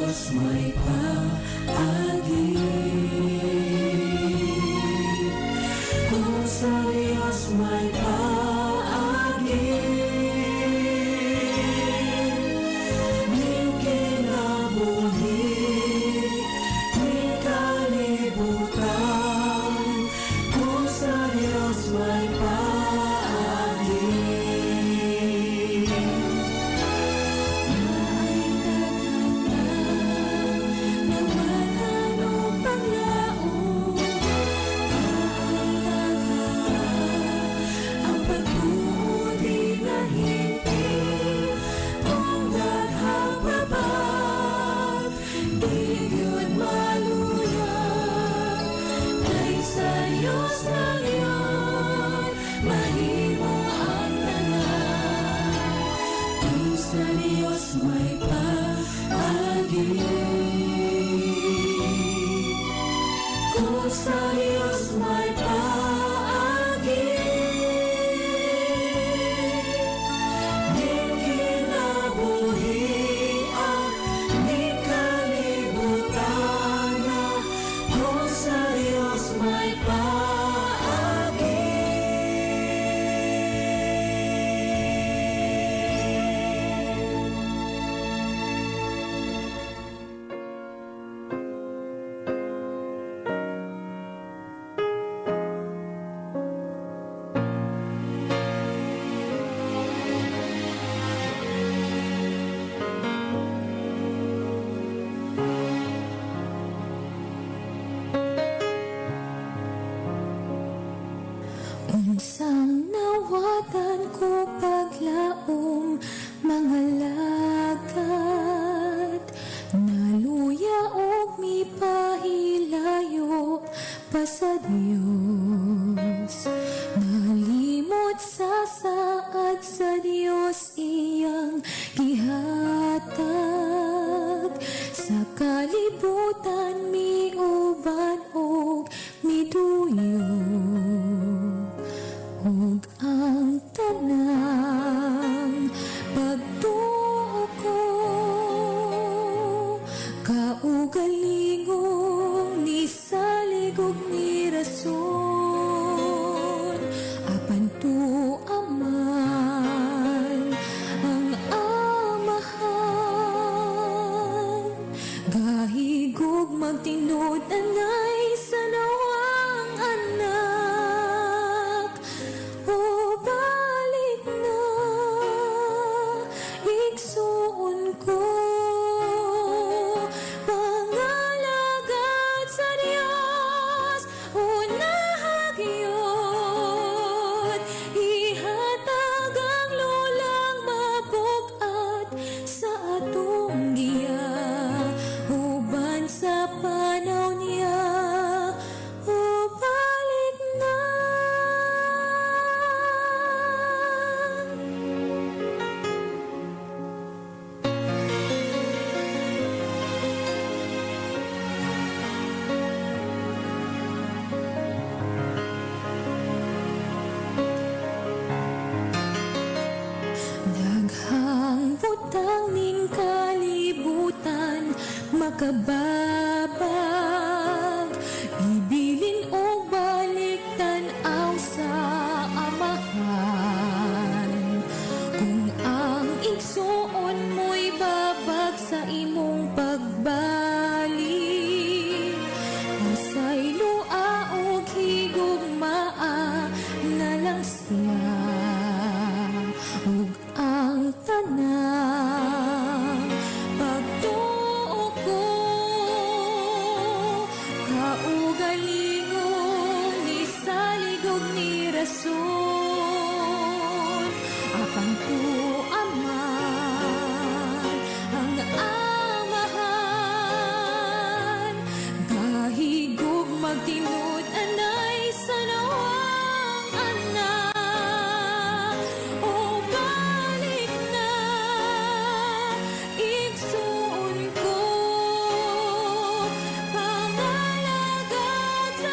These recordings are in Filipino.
Diyos may paagi. Kung sa Diyos may paagi, ning kinabuhi, ning kalibutan. Kung sa Diyos may paagi. Diyos na yun, mahimo ang tanan. Kung sa Diyos may paagi, kung sa Diyos may paagi, ning kinabuhi di kalibutan. Kung sa Diyos may paagi. Unsang nawatan ko paglaom mga lagat, naluya og mipahilayo pa sa Dios. Nalimot sa saad sa Dios iyang gihatag, sa kalibutan miuban og miduyo. Ug ang tanang pagtuo ko, kaugalingong ni salig ug ni rason. Apan tuaman ang amahan, gahigog magtinud anay sa nawang anak. O balik na, igsuon ko, pangalagad sa Diyos, unahagyod, ihatag ang lulang mabugat sa atong giya, uban sa panaw niya. O balik na. Daghang butang ning kalibutan makababag, ibilin o balik tan-aw sa amahan. Kung ang igsuon mo'y babag sa imong pagbalik, nasay lua o higugmaa na lang siya. Ug ang tanang pagtuo ko, kaugalingong ni salig ug ni rason. Apan tuaman ang amahan, gahigog magtinud anay sa nawang anak. O balik na, igsuon ko, pangalagad sa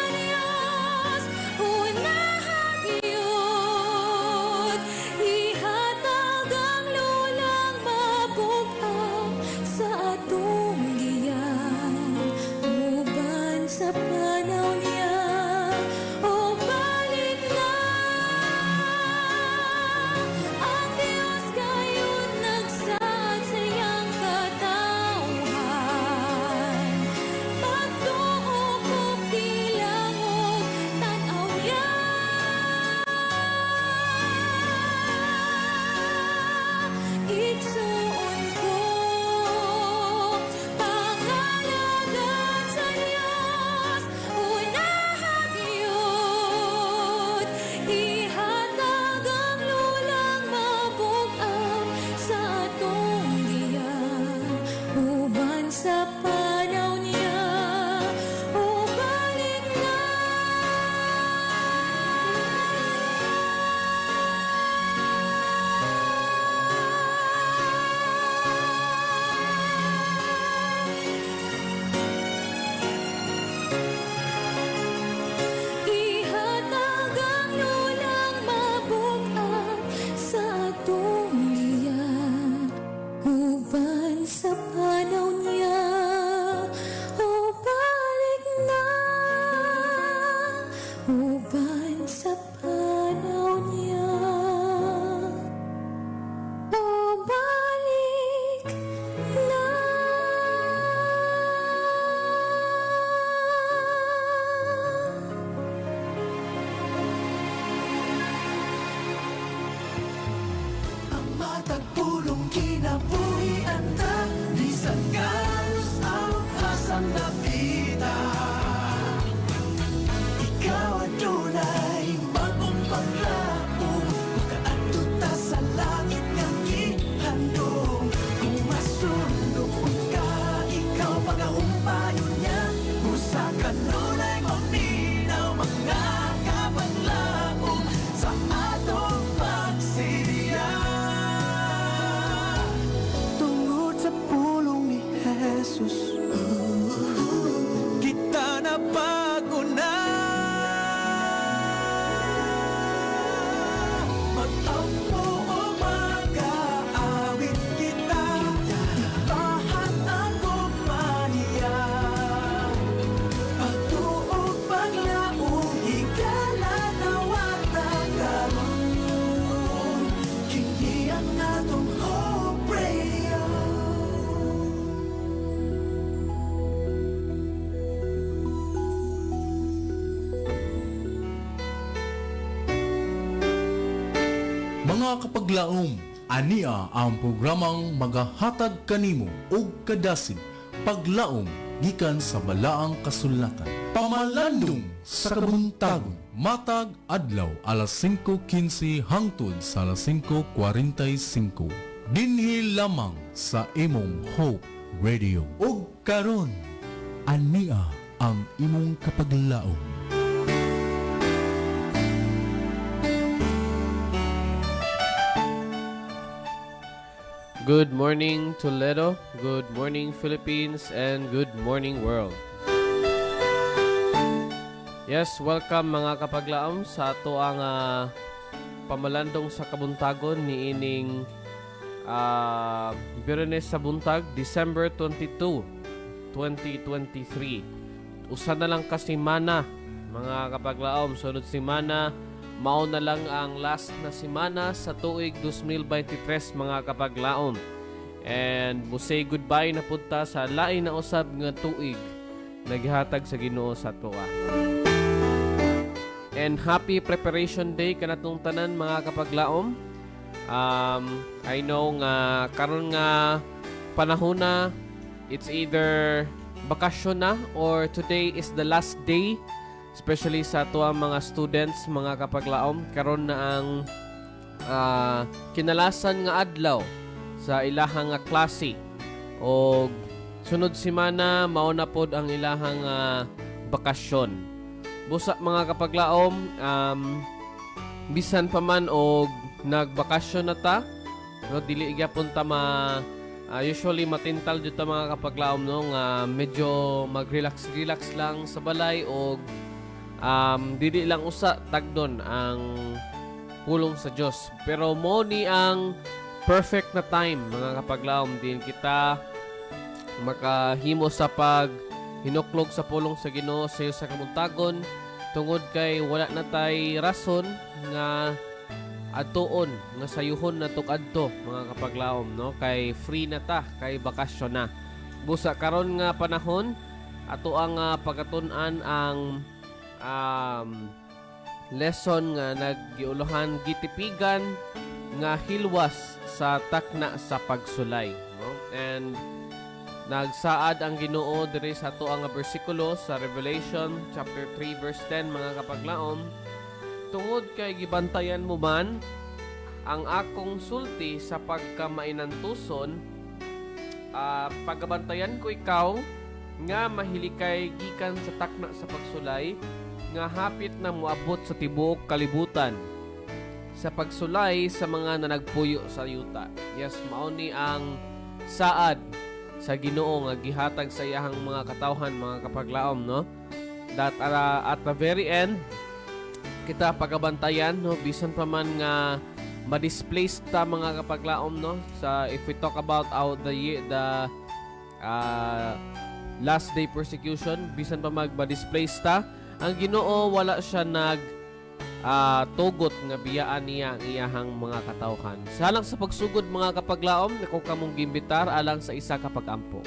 Mga kapaglaom, ania ang programang magahatag kanimo og kadasig paglaom gikan sa balaang kasulatan. Pamalandong sa kabuntagon, matag adlaw alas 5:15 hangtod sa alas 5:45. Dinhi lamang sa imong Hope Radio. Ug karon, ania ang imong kapaglaom. Good morning Toledo, good morning Philippines, and good morning world. Yes, welcome mga kapaglaom sa ato ang pamalandong sa kabuntagon ni ining Biyernes sa buntag, December 22, 2023. Usa na lang ka semana mga kapaglaom, sunod semana mao na lang ang last na semana sa tuig 2023 mga kapaglaom. And mo say goodbye na punta sa lain na usab nga tuig naghatag sa Ginoo sa tuwa. And happy preparation day kanatong tanan mga kapaglaom. I know nga karon nga panahon na, it's either bakasyon na or today is the last day, especially sa ato ang mga students, mga kapaglaom. Karon na ang kinalasan nga adlaw sa ilahang nga klase. O sunod semana, mao na pod ang ilahang bakasyon. Busa mga kapaglaom, bisan pa man og nagbakasyon na ta, no, dili gyapon ta usually matintal jud ta mga kapaglaom, no, nga medyo mag-relax lang sa balay og dili lang usa tagdon ang pulong sa Dios. Pero mo ni ang perfect na time mga kapaglaom din kita makahimo sa pag hinuklog sa pulong sa Ginoo sa kabuntagon, tungod kay wala na tay rason nga atuon nga sayuhon na tukadto mga kapaglaom, no, kay free na ta, kay bakasyon na. Busa karon nga panahon ato ang pagkatun-an ang lesson nga naggiuluhan gitipigan nga hilwas sa takna sa pagsulay, no? And nagsaad ang Ginoo diri sa ato ang bersikulo sa Revelation chapter 3 verse 10 mga kapaglaom, tungod kay gibantayan mo man ang akong sulti sa pagkamainantuson, pagabantayan ko ikaw nga mahilikay gikan sa takna sa pagsulay nga hapit na moabot sa tibuok kalibutan sa pagsulay sa mga nanagpuyo sa yuta. Yes, mao ni ang saad sa Ginoo nga gihatag sa iyahang mga katawhan mga kapaglaom, no, that at the very end kita pagabantayan, no, bisan pa man nga ma-displace ta mga kapaglaom, no, sa if we talk about the last day persecution, bisan pa magba-displace ta, ang Ginoo wala siya tugot nga biyaan niya ang iyahang mga katawhan. Salang sa pagsugod mga kapaglaom, ako kamong gimbitar alang sa isa ka pag-ampo.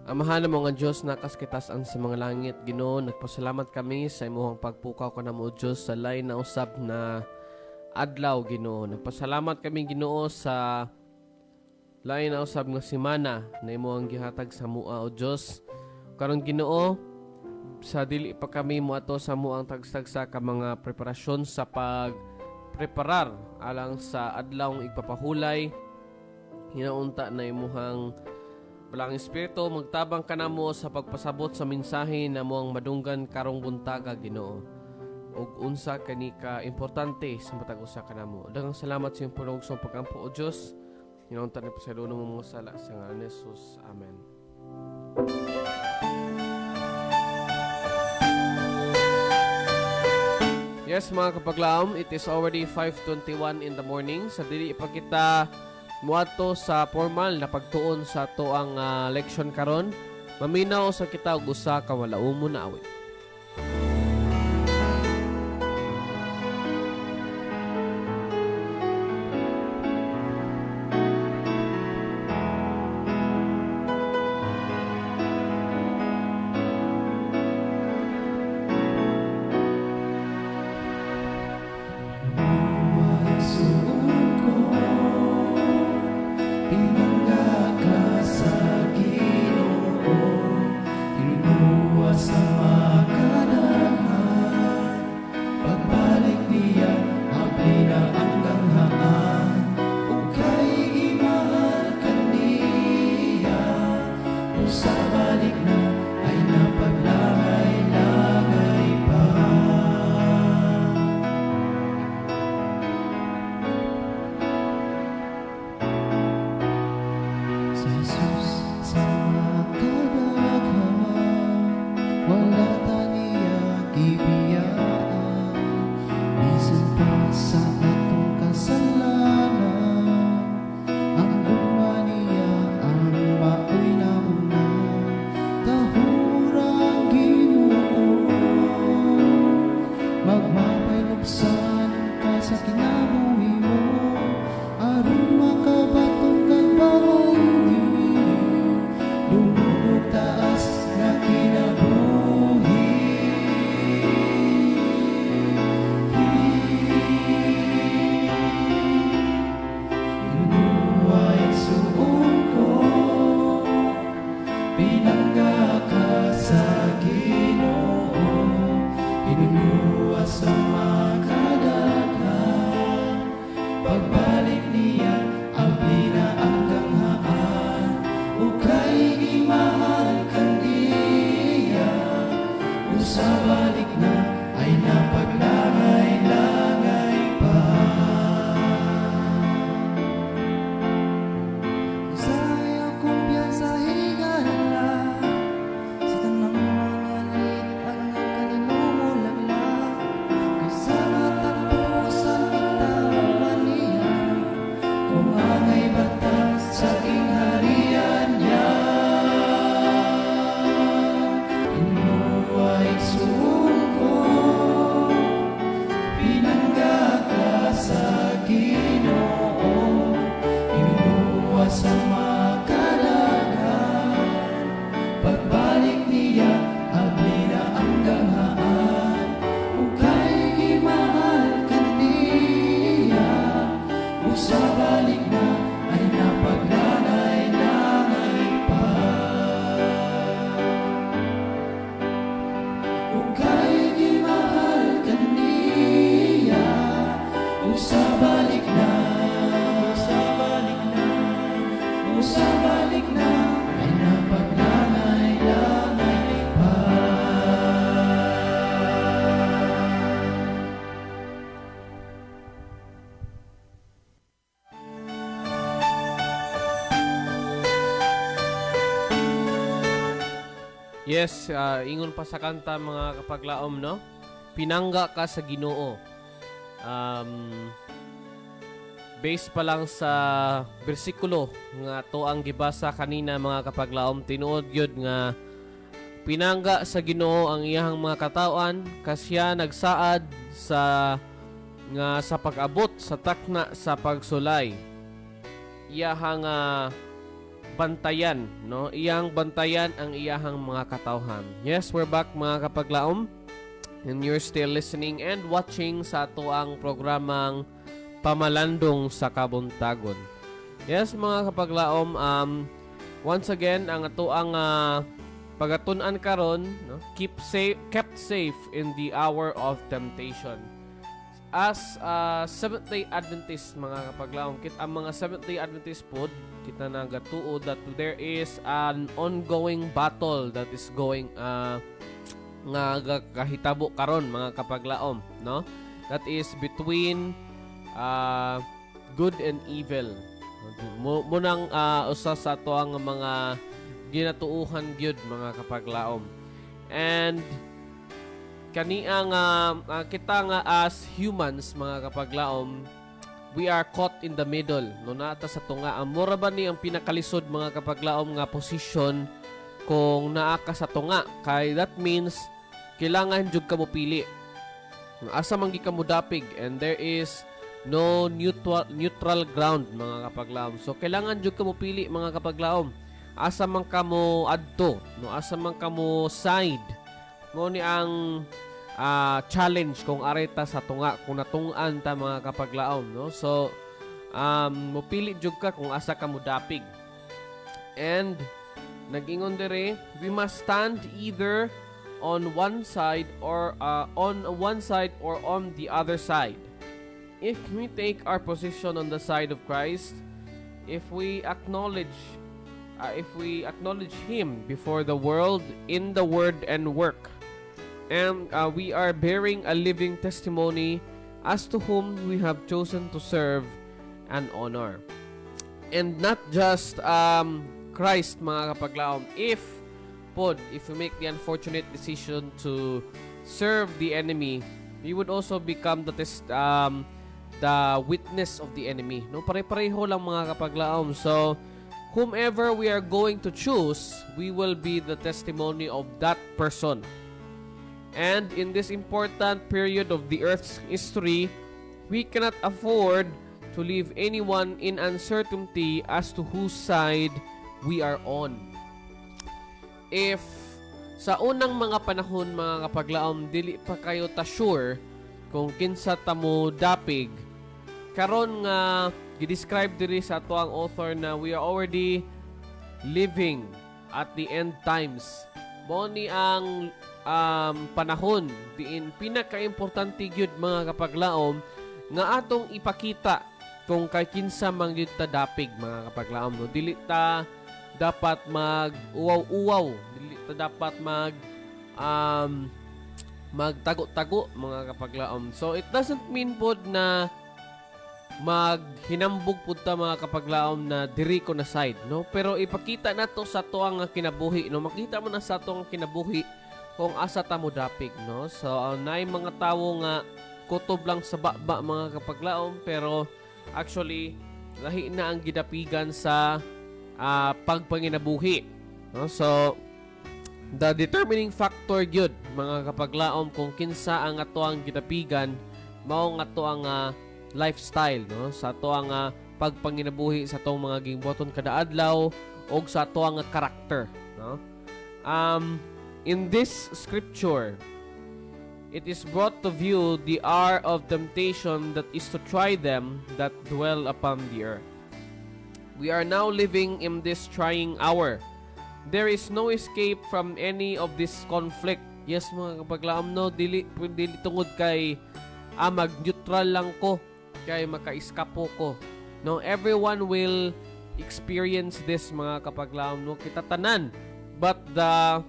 Amahan mo nga Diyos, nakaskitasan sa mga langit, Ginoo, nagpasalamat kami sa imuhang pagpukaw ka na mo Diyos sa lain na usab na adlaw, Ginoo. Nagpasalamat kami, Ginoo, sa lain na usab nga semana na imuhang gihatag sa mua, o Diyos. Karon, Ginoo, sa dili pa kami moato sa muang tagstagsa ka mga preparasyon sa pagpreparar alang sa adlawng igpapahulay, hinaunta na imuhang Balang Espiritu, magtabang ka na mo sa pagpasabot sa mensahe na mo ang madunggan karong buntaga, Ginoo. Og unsa kani ka importante sa matag usa ka namo. Daghang salamat sa imong pulong sa pag-ampo, o Dios. Hinaunta ni pasaluno mo mga sala sa ngalan ni Jesus. Amen. Yes, mga kapaglaom, it is already 5:21 in the morning. Sa dili pa kita muadto sa formal na pagtuon sa to ang leksyon karon, maminaw sa kita og usa ka walaumon na awit. pagbalik niya abli na ang ganghaan ukay imahal kandiya sa balik na ay napaglangay-langay pa Saya kumpiyansa higala sa tanang mga lit ang kaninumulagla kaysa matapusan kita maniya kung angay batas sa ingharian niya inuway sungko pinangga ka sa Ginoo inuwa sa makalagan pagbalik niya abli na ang ganghaan ukay imahal kandiya ug sa balik na ay napaglanay-langay pa ukay imahal kandiya ug sa balik na sa balik na ay napaglanay-langay pa Yes, ingon pa sa kanta mga kapaglaom, no? Pinangga ka sa Ginoo. Based pa lang sa bersikulo nga to ang gibasa kanina mga kapaglaom, tinuod gyud nga pinangga sa Ginoo ang iyahang mga katawan kasya nagsaad sa pag-abot sa takna sa pagsulay. Iyahang bantayan, no? Iyang bantayan ang iyahang mga katawhan. Yes, we're back mga kapaglaom. And you're still listening and watching sa ato ang programang Pamalandong sa Kabuntagon. Yes, mga kapaglaom, once again, ang ato ang pagatun-an karon, no? Kept safe in the hour of temptation. As Seventh-day Adventist, mga kapaglaom, ang mga Seventh-day Adventist po, kita nagatuo that there is an ongoing battle that is going nga kahitabo karon mga kapaglaom, no? That is between good and evil. Munang usa sa ato ang mga ginatuuhan gyud mga kapaglaom. And kaniang kita nga as humans mga kapaglaom, we are caught in the middle, no? Nata sa tunga ang mura ba ni ang pinakalisod mga kapaglaom nga position kung naa ka sa tunga, kay that means kailangan jud ka mo pili asa man gi ka mo dapig, and there is no neutral ground mga kapaglaom. So kailangan jud ka mo pili mga kapaglaom, asa man ka mo adto, no? Asa man ka mo side mo ni ang challenge kung areta sa tunga, kung natungan ta mga kapaglaom, no? So mopili jud ka kung asa ka mo dapig. And nag-ingon dire, we must stand either on one side or on the other side. If we take our position on the side of Christ, if we acknowledge Him before the world in the word and work, and we are bearing a living testimony as to whom we have chosen to serve and honor. And not just Christ mga kapaglaom. If we make the unfortunate decision to serve the enemy, we would also become the witness of the enemy. No, pare-pareho lang mga kapaglaom. So whomever we are going to choose, we will be the testimony of that person. And in this important period of the earth's history, we cannot afford to leave anyone in uncertainty as to whose side we are on. If sa unang mga panahon mga kapaglaom, dili pa kayo ta sure kung kinsa ta mo dapig, karon nga gi-describe diri sa ato ang author na we are already living at the end times. Mo ni ang panahon diin pinaka-importante gyud mga kapaglaom nga atong ipakita kung kay kinsa man gyud ta dapig mga kapaglaom no, dili ta dapat mag uwaw-uwaw, dili ta dapat magtago-tago mga kapaglaom. So it doesn't mean pod na maghinambog pud ta mga kapaglaom na diri ko na side no, pero ipakita nato sa tuang kinabuhi no, makita mo na sa tuang kinabuhi kung asa ta mo dapig no. So naay mga tawo nga kutob lang sa baba mga kapaglaom, pero actually lahi na ang gidapigan sa pagpanginabuhi no. So the determining factor gyud mga kapaglaom kung kinsa ang ato ang gidapigan mao nga ato ang lifestyle no, sa ato ang pagpanginabuhi sa atong mga gingboton kada adlaw og sa ato ang karakter no. In this scripture it is brought to view the hour of temptation that is to try them that dwell upon the earth. We are now living in this trying hour. There is no escape from any of this conflict. Yes mga kapaglaom no, dili tungod kay mag-neutral lang ko kay maka-eskapo ko no. Everyone will experience this mga kapaglaom no, kita tanan. But the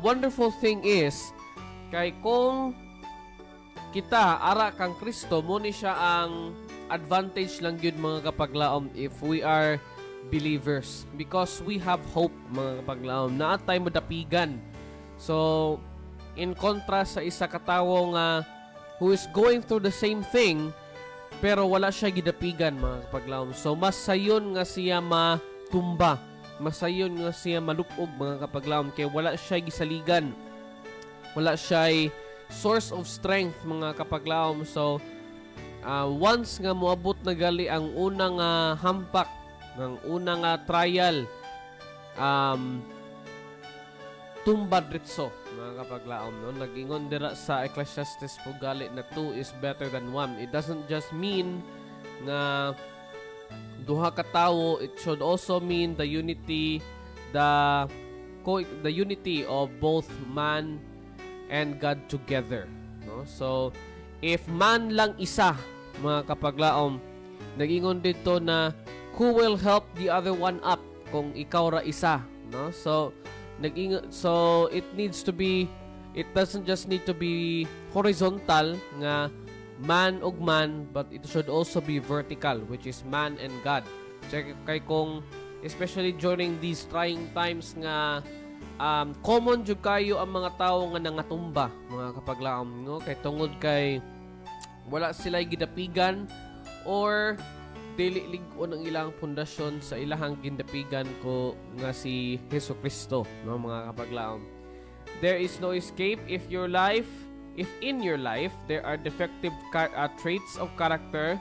wonderful thing is kay kung kita ara kang Kristo mo ni siya ang advantage lang gyud mga kapaglaom if we are believers, because we have hope mga kapaglaom, naatay mo dapigan. So in contrast sa isa ka tawo nga who is going through the same thing pero wala siya gidapigan mga kapaglaom, so mas sayon nga siya matumba, mas sayon nga siya malupog mga kapaglaom kay wala siya gisaligan, wala siya source of strength mga kapaglaom. So once nga moabot na gali ang unang hampak ng unang trial, tumbad ritso mga kapaglaom no. Nag-ingon dira sa Ecclesiastes po gali na 2 is better than 1. It doesn't just mean nga duha ka tawo, it should also mean the unity of both man and God together no. So if man lang isa mga kapaglaom, nag-ingon dito na who will help the other one up kung ikaw ra isa no. So it needs to be, it doesn't just need to be horizontal nga man og man, but it should also be vertical, which is man and God. Check kay kung especially during these trying times nga common jud kayo ang mga tawo nga nangatumba mga kapaglaom no, kay tungod kay wala sila gidapigan or dili lig-on ang ilang pundasyon sa ilahang gindapigan ko nga si Jesucristo no mga kapaglaom. There is no escape if in your life there are defective traits of character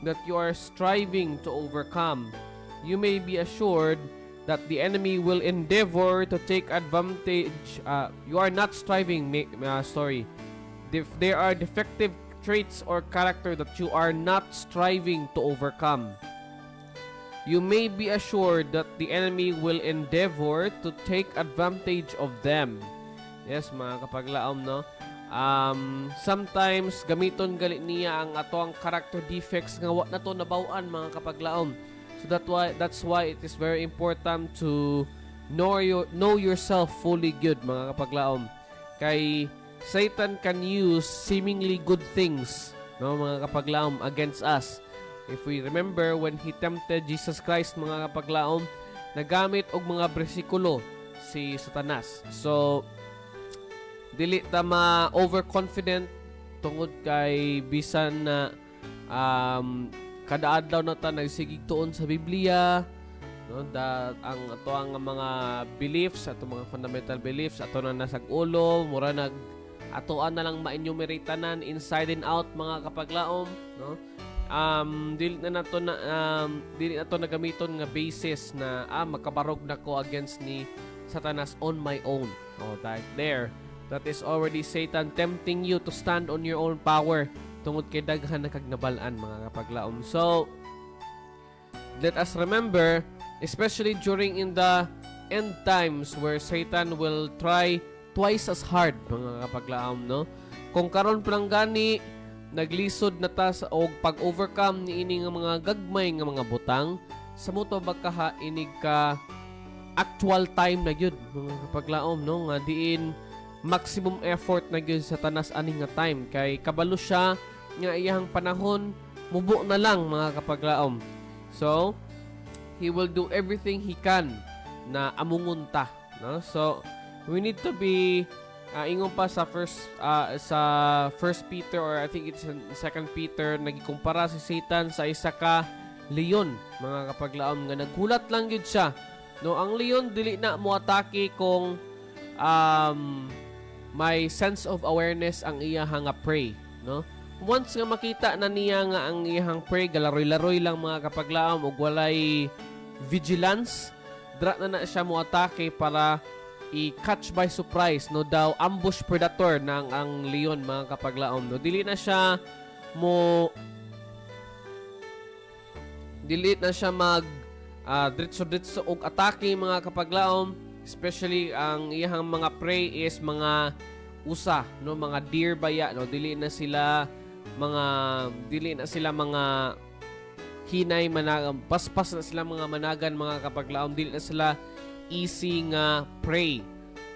that you are striving to overcome. You may be assured that the enemy will endeavor to take advantage. You are not striving. If there are defective traits or character that you are not striving to overcome, you may be assured that the enemy will endeavor to take advantage of them. Yes, mga kapaglaom, no? Sometimes, gamiton gali niya ang atoang character defects nga wa na to nabaw-an, mga kapaglaom. So that's why it is very important to know yourself fully good, mga kapaglaom. Kay Satan can use seemingly good things no mga kapaglaom against us. If we remember when he tempted Jesus Christ mga kapaglaom, nagamit og mga bersikulo si Satanas. So dili ta ma-overconfident tungod kay bisan na kada adlaw na ta nagsigig tuon sa Biblia no, ang ato ang mga beliefs, ato mga fundamental beliefs ato na nasag ulo, mura atoan na lang ma-enumerate tanan inside and out mga kapaglaom no. Dili na to nagamiton nga basis na makabarog na ko against ni Satanas on my own. That is already Satan tempting you to stand on your own power tungod kay daghan na kagnabalan mga kapaglaom. So let us remember, especially during in the end times where Satan will try twice as hard mga kapaglaom no. Kung karon pa lang gani naglisod na ta sa og pag-overcome ni ini nga mga gagmay nga mga butang sa moto baka inig ka actual time na gyud mga kapaglaom no nga diin maximum effort na gyud sa tanas aning nga time kay kabalo siya nga iyang panahon mubo na lang mga kapaglaom. So he will do everything he can na amungon ta no. So we need to be ingon pa sa first Peter or I think it's in second Peter nagikumpara si Satan sa isa ka leon mga kapaglaom nga naghulat lang gyud siya no. Ang leon dili na mo atake kung may sense of awareness ang iyang nga prey no. Once nga makita na niya nga ang iyang prey galaroy-laroy lang mga kapaglaom ug walay vigilance, dra na siya mo atake para i-catch by surprise no daw ambush predator ng ang leon mga kapaglaom no. Dili na siya mag dritso-dritso og atake mga kapaglaom, especially ang iyang mga prey is mga usa no, mga deer baya no. Dili na sila mga hinay managan, paspas na sila mga managan mga kapaglaom, dili na sila easy nga prey.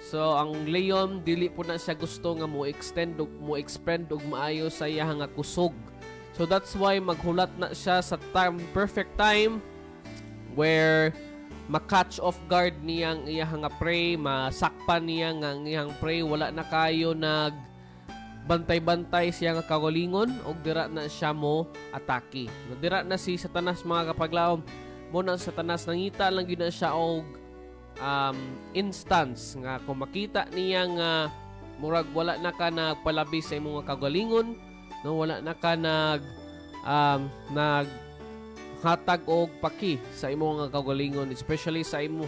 So ang leon dili po na siya gusto nga mo expand og maayo sa iyang nga kusog. So that's why maghulat na siya sa perfect time where ma-catch off guard niyang iyang nga prey, masakpan niya nga ang iyang prey, wala na kayo nag bantay-bantay siya nga kagalingon og dira na siya mo atake. No, dira na si Satanas mga kapaglaom, mo na Satanas nangita lang gyud na siya og instance nga kung makita niya nga murag wala na ka nagpalabi sa imong kagalingon no, wala na ka hatag og paki sa imong kagalingon, especially sa imong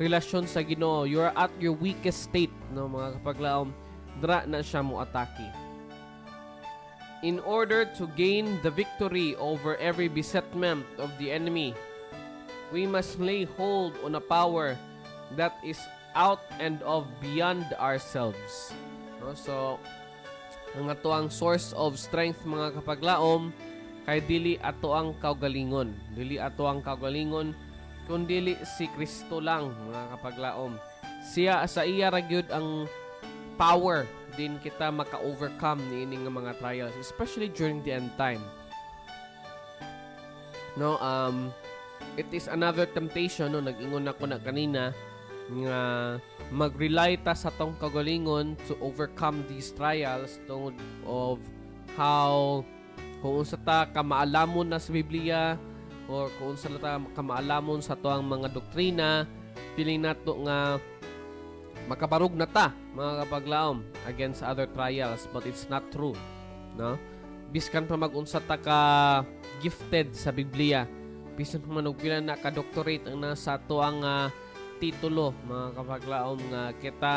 relasyon sa Ginoo, you're at your weakest state no mga kapaglaom, dra na siya mo atake. In order to gain the victory over every besetment of the enemy, we must lay hold on a power that is out and of beyond ourselves. No? So, ang ato ang source of strength mga kapaglaom kay dili ato ang kaugalingon. Dili ato ang kaugalingon kundi si Kristo lang mga kapaglaom. Siya sa iya ra gyud ang power din kita maka-overcome niining nga mga trials, especially during the end time. No, it is another temptation no, nag-ingon ako na kanina nga mag-rely ta sa tong kagalingon to overcome these trials tungod of how kung unsa ta kamaalamon na sa Biblia or kung unsa ta kamaalamon sa toang mga doktrina, feeling nato nga makabarog na ta mga kapaglaom against other trials, but it's not true no. Biskan pa mag-unsa ta ka gifted sa Biblia, bisan pa man og pila na ka doctorate ang nasa ato ang titulo mga kapaglaom nga kita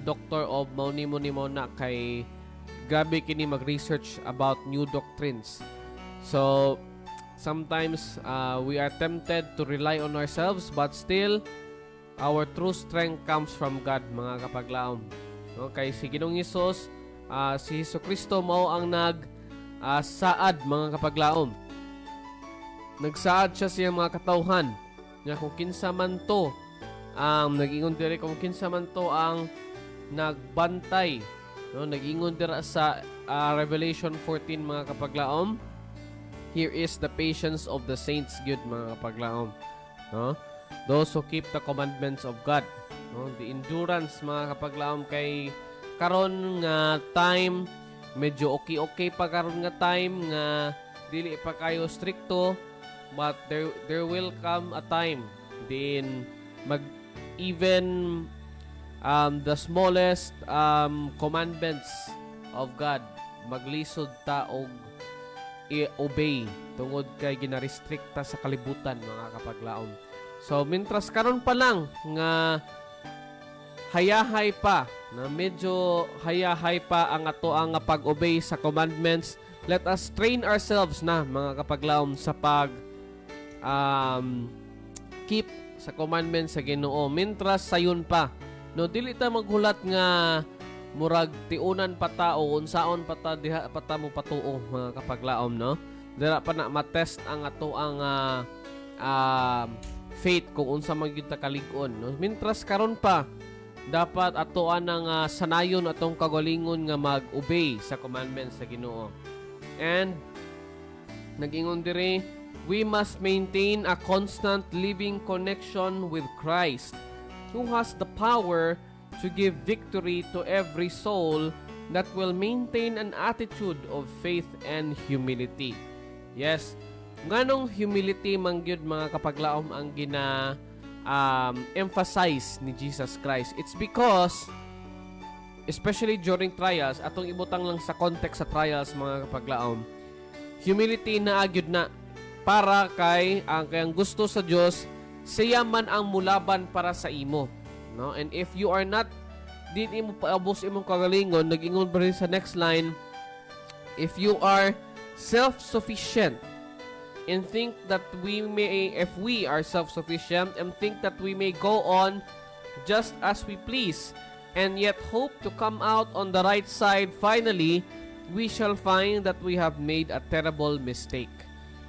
doctor of maunimo na kay grabe kini mag-research about new doctrines. So sometimes we are tempted to rely on ourselves, but still our true strength comes from God mga kapaglaom. Okay, si Ginoong Hesus, si Jesucristo mao ang saad mga kapaglaom. Nagsaad siya sa mga katawhan nga kung kinsa man to nag-ingon diri kung kinsa man to ang nagbantay no, nag-ingon dira sa Revelation 14 mga kapaglaom, here is the patience of the saints good mga kapaglaom no, those who keep the commandments of God no, the endurance mga kapaglaom kay karon nga time medyo okay pa karon nga time nga dili pa kayo stricto, but there will come a time din even the smallest commandments of God maglisod ta og i-obey tungod kay gina-restricta sa kalibutan mga kapaglaom. So mintras karon pa lang nga hayahay pa na medyo hayahay pa ang ato ang pag-obey sa commandments, let us train ourselves na mga kapaglaom sa pag keep sa commandments sa Ginoo. Mintras sayon pa no, dili ta maghulat nga murag tiunan pata o unsaon pata diha pata mo patuo mga kapaglaom, no? Dira pa na matest ang ato ang faith kung unsa man gyud ta kalig-on, no? Mintras karon pa dapat atoan ng sanayon atong kagalingon nga mag-obey sa commandments sa Ginoo. And nag-ingon diri, we must maintain a constant living connection with Christ, who has the power to give victory to every soul that will maintain an attitude of faith and humility. Yes, nganong humility man gyud mga kapaglaom ang emphasize ni Jesus Christ. It's because especially during trials, atong ibutang lang sa context sa trials mga kapaglaom, humility na agyud na para kay ang gusto sa Dios, siya man ang mulaban para sa imo, no? And if you are not din imo paabos imong kagalingon, nag-ingon pa rin sa next line, if you are self-sufficient and think that if we are self-sufficient and think that we may go on just as we please and yet hope to come out on the right side, finally we shall find that we have made a terrible mistake.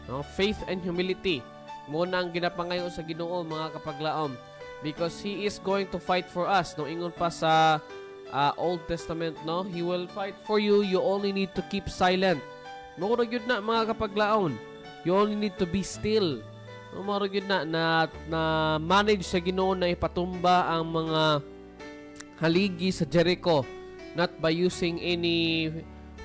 No? Faith and humility muna ang ginapangayo sa Ginoo mga kapaglaom, because He is going to fight for us. No, ingon pa sa Old Testament, no, He will fight for you. You only need to keep silent. Mura gyud na mga kapaglaon. You only need to be still. Mura gyud na manage sa Ginoo na ipatumba ang mga haligi sa Jericho, not by using any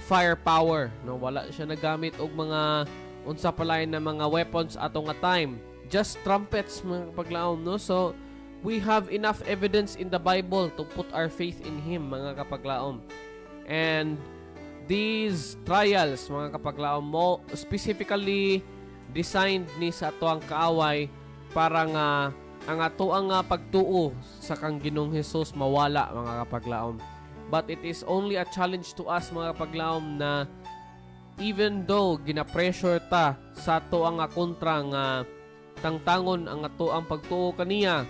firepower. No, wala siya nagamit og mga unsa palay na mga weapons atong time. Just trumpets mga kapaglaom, no? So we have enough evidence in the Bible to put our faith in Him mga kapaglaom. And these trials mga kapaglaom mo specifically designed ni sa ato ang kaaway para nga ang ato ang pagtuo sa kang Ginoong Hesus mawala mga kapaglaom. But it is only a challenge to us mga kapaglaom na even though gina-pressure ta sa ato ang kontra nga tangtangon ang ato ang pagtuo kaniya,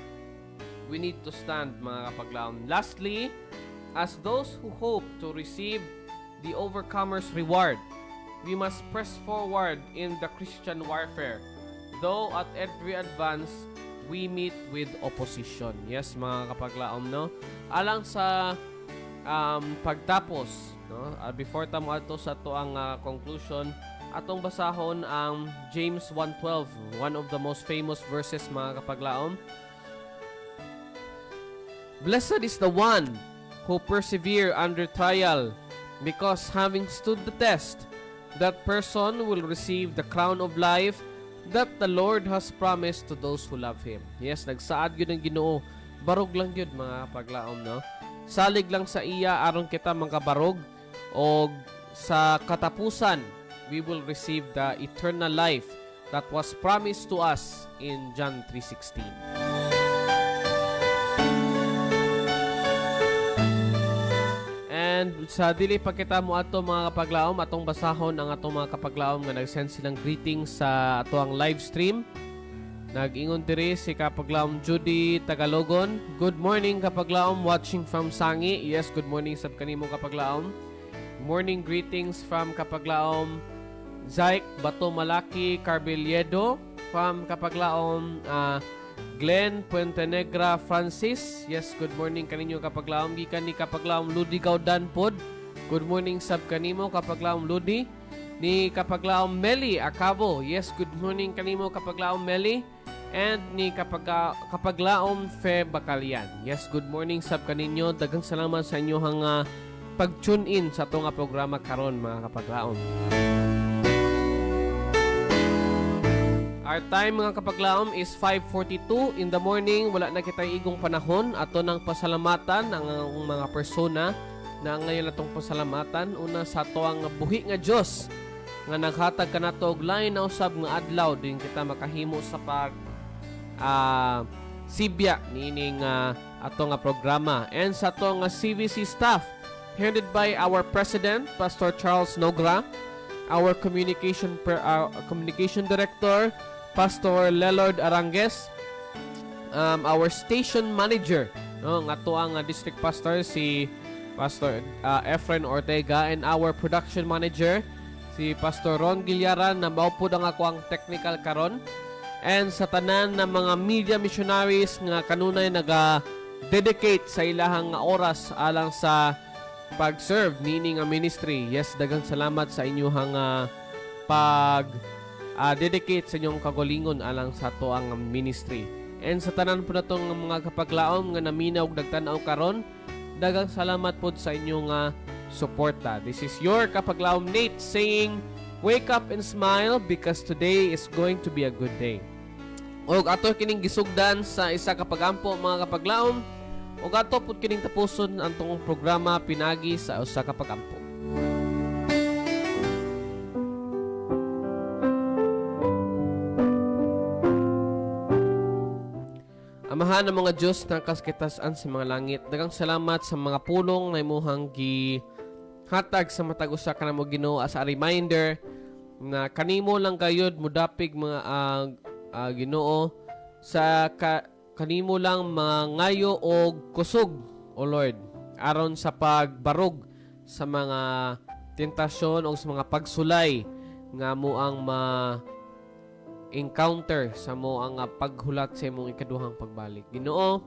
we need to stand mga kapaglaom. Lastly, as those who hope to receive the overcomer's reward, we must press forward in the Christian warfare, though at every advance we meet with opposition. Yes mga kapaglaom, no? Alang sa pagtapos, no? Before tamo ato sa ato ang conclusion, atong basahon ang James 1:12, one of the most famous verses mga kapaglaom. Blessed is the one who persevere under trial, because having stood the test, that person will receive the crown of life that the Lord has promised to those who love Him. Yes, nagsaad yun ang Ginoo. Barog lang yun mga kapaglaom, no? Salig lang sa iya aron kita mangkabarog, o sa katapusan we will receive the eternal life that was promised to us in John 3:16. And sa dili pa kita mo ato mga kapaglaom, atong basahon ang atong mga kapaglaom nga nag-send silang greetings sa ato ang live stream. Nag-ingon diri si kapaglaom Judy Tagalogon. Good morning kapaglaom, watching from Sangi. Yes, good morning sab kanimo kapaglaom. Morning greetings from kapaglaom Zaik Bato Malaki Carbiliedo, from kapaglaom Glenn Puente Negra Francis. Yes, good morning kaninyo kapaglaom. Gikan ni kapaglaom Ludi Gaudan pod. Good morning sab kanimo kapaglaom Ludi. Ni kapaglaom Meli Acabo. Yes, good morning kanimo kapaglaom Meli. And ni kapaglaom Fe Bacalian. Yes, good morning sab kaninyo. Daghang salamat sa inyong pag-tune in sa atong programa karon mga kapaglaom. Our time mga kapaglaom is 5:42 in the morning. Wala na kita igong panahon. Ato ng pasalamatan ang mga persona na ngayon atong pasalamatan. Una sa ato ang buhi nga Dios nga naghatag kanato og lain na usab nga adlaw din kita makahimo sa pag sibya nining ato nga programa. And sa ato nga CVC staff headed by our President Pastor Charles Nogra, our communication director Pastor Lelord Arangues, our station manager, no, nga to ang district pastor si Pastor Efren Ortega, and our production manager, si Pastor Ron Gillaran, na maupod ang ako ang technical karon. And sa tanan ng mga media missionaries nga kanunay naga-dedicate sa ilahang nga oras alang sa pag-serve nini nga ministry. Yes, daghang salamat sa inyong dedicate sa inyong kagulingon alang sa to ang ministry. And sa tanan po na itong mga kapaglaom nga naminaw og nagtanaw karon, daghang salamat po sa inyong suporta. This is your kapaglaom Nate saying, wake up and smile because today is going to be a good day. Og ato kining gisugdan sa isa ka pagampo mga kapaglaom, og ato pud kining tapuson ang tungong programa pinagi sa usa ka pagampo. Amahan ng mga Diyos na kaskitasan sa mga langit, daghang salamat sa mga pulong na imuhang gihatag sa matag usa ka namo Ginoo as a reminder na kanimo lang gayud mudapig mga Ginoo sa kanimo lang mangayo og kusog, O Lord, aron sa pagbarog sa mga tentasyon o sa mga pagsulay nga mo ang encounter sa mo ang paghulat sa imong ikaduhang pagbalik. Ginoo,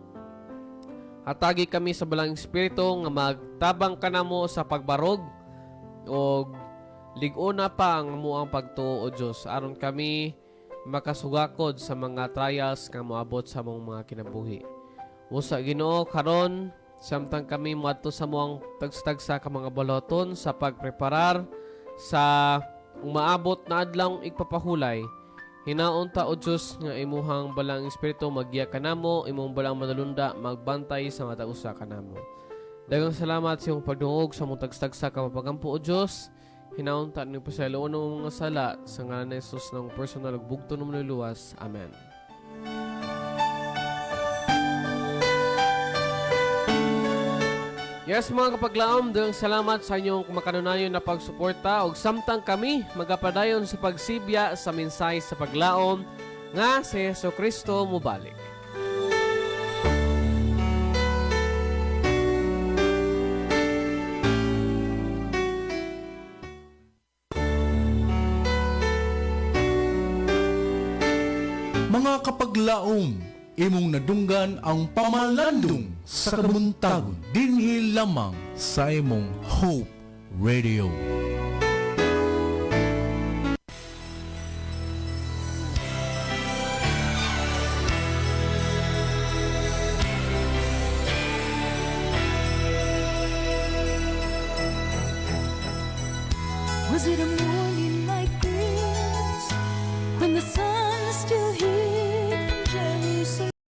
hatagi kami sa balang espiritu nga magtabang kanamo sa pagbarog o lig-una pa ang mo ang pagtuo o Dios aron kami makasugakod sa mga trials nga moabot sa mong mga kinabuhi. Usa Ginoo, karon samtang kami moadto sa moang tagsa ka mga baloton sa pagpreparar sa umaabot na adlaw igpapahulay, hinaon ta o Dios nga imuhang balang espiritu maggiya kanamo, imong balang manalunda magbantay sa matag usa kanamo. Daghang salamat sa imong pagdungog sa mong tagsa ka mapagampo o Dios. Hinaon ta ni pasaylo ng mga sala sa ngalan ni Jesus ng personal ug bugto ng luwas. Amen. Yes mga kapaglaom, daghang salamat sa inyong makanunayon na pagsuporta ug samtang kami magapadayon sa pagsibya sa mensahe sa paglaom nga si Jesucristo mubalik. Mga kapaglaom, imong nadunggan ang pamalandong sa kabuntagon dinhi lamang sa imong Hope Radio. Was it a